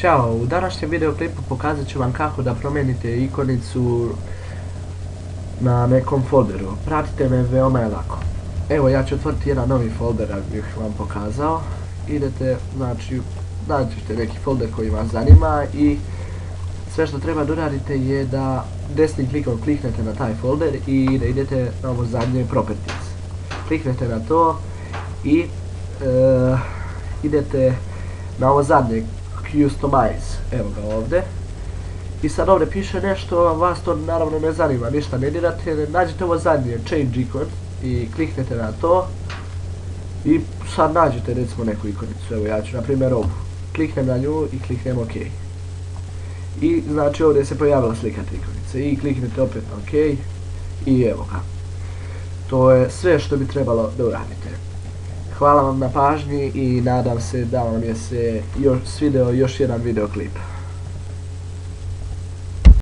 Ćao, u današnjem videoklipu pokazat ću vam kako da promijenite ikonicu na nekom folderu. Pratite me, veoma je lako. Evo, ja ću otvoriti jedan novi folder da bih vam pokazao. Idete, znači, nađete neki folder koji vas zanima i sve što treba da uradite je da desnim klikom kliknete na taj folder i da idete na ovo zadnje properties. Kliknete na to i idete na ovo zadnje customize, evo ga ovdje. I sad ovdje piše nešto, vas to naravno ne zanima, ništa ne dirate, nađete ovo zadnje change icon i kliknete na to. I sad nađete recimo neku ikonicu, evo ja ću na primjer ovu. Kliknem na nju i kliknem OK. I znači ovdje se pojavila slika te ikonice i kliknete opet na OK i evo ga. To je sve što bi trebalo da uradite. Hvala vam na pažnji i nadam se da vam je se svideo još jedan videoklip.